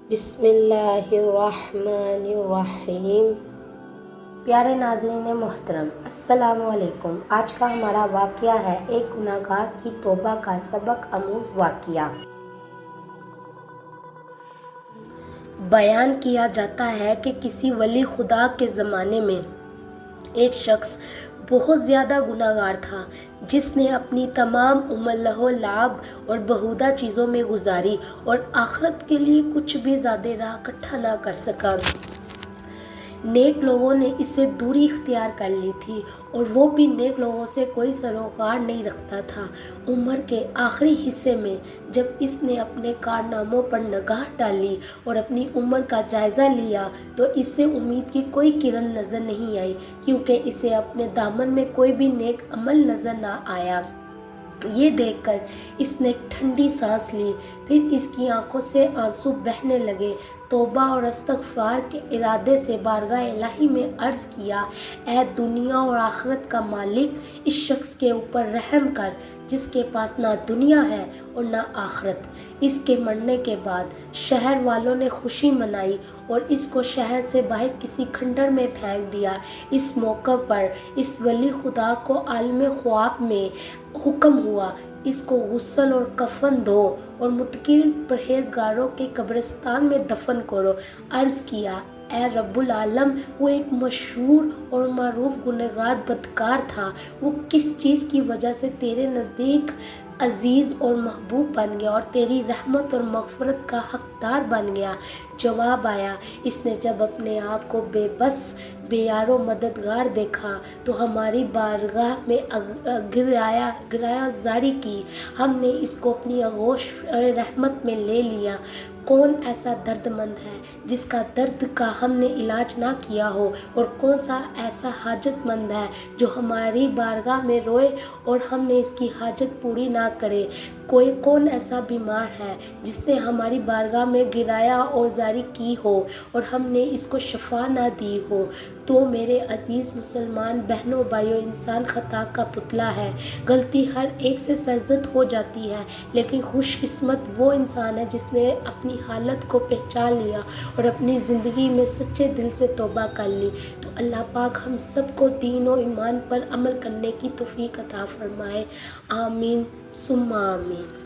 بسم اللہ الرحمن الرحیم۔ پیارے ناظرین محترم، السلام علیکم۔ آج کا ہمارا واقعہ ہے ایک گناہ گار کی توبہ کا سبق آموز واقعہ۔ بیان کیا جاتا ہے کہ کسی ولی خدا کے زمانے میں ایک شخص بہت زیادہ گناہ گار تھا، جس نے اپنی تمام عمر لہو لعب اور بہودہ چیزوں میں گزاری اور آخرت کے لیے کچھ بھی زیادہ راہ اکٹھا نہ کر سکا۔ نیک لوگوں نے اس سے دوری اختیار کر لی تھی اور وہ بھی نیک لوگوں سے کوئی سروکار نہیں رکھتا تھا۔ عمر کے آخری حصے میں جب اس نے اپنے کارناموں پر نگاہ ڈالی اور اپنی عمر کا جائزہ لیا تو اس سے امید کی کوئی کرن نظر نہیں آئی، کیونکہ اسے اپنے دامن میں کوئی بھی نیک عمل نظر نہ آیا۔ یہ دیکھ کر اس نے ٹھنڈی سانس لی، پھر اس کی آنکھوں سے آنسو بہنے لگے۔ توبہ اور استغفار کے ارادے سے بارگاہ الہی میں عرض کیا، اے دنیا اور آخرت کا مالک، اس شخص کے اوپر رحم کر جس کے پاس نہ دنیا ہے اور نہ آخرت۔ اس کے مرنے کے بعد شہر والوں نے خوشی منائی اور اس کو شہر سے باہر کسی کھنڈر میں پھینک دیا۔ اس موقع پر اس ولی خدا کو عالم خواب میں حکم ہوا، اس کو غسل اور کفن دو اور متقی پرہیزگاروں کے قبرستان میں دفن کرو۔ عرض کیا، اے رب العالم، وہ ایک مشہور اور معروف گنہگار بدکار تھا، وہ کس چیز کی وجہ سے تیرے نزدیک عزیز اور محبوب بن گیا اور تیری رحمت اور مغفرت کا حقدار بن گیا؟ جواب آیا، اس نے جب اپنے آپ کو بے بس، بے یار و مددگار دیکھا تو ہماری بارگاہ میں گریہ زاری کی، ہم نے اس کو اپنی آغوش رحمت میں لے لیا۔ کون ایسا درد مند ہے جس کا درد کا ہم نے علاج نہ کیا ہو، اور کون سا ایسا حاجت مند ہے جو ہماری بارگاہ میں روئے اور ہم نے اس کی حاجت پوری نہ کرے؟ کون ایسا بیمار ہے جس نے ہماری بارگاہ میں گریہ اور زاری کی ہو اور ہم نے اس کو شفا نہ دی ہو؟ تو میرے عزیز مسلمان بہنوں بھائیوں، انسان خطا کا پتلا ہے، غلطی ہر ایک سے سرزد ہو جاتی ہے، لیکن خوش قسمت وہ انسان ہے جس نے اپنی حالت کو پہچان لیا اور اپنی زندگی میں سچے دل سے توبہ کر لی۔ تو اللہ پاک ہم سب کو دین و ایمان پر عمل کرنے کی توفیق عطا فرمائے، آمین ثم آمین۔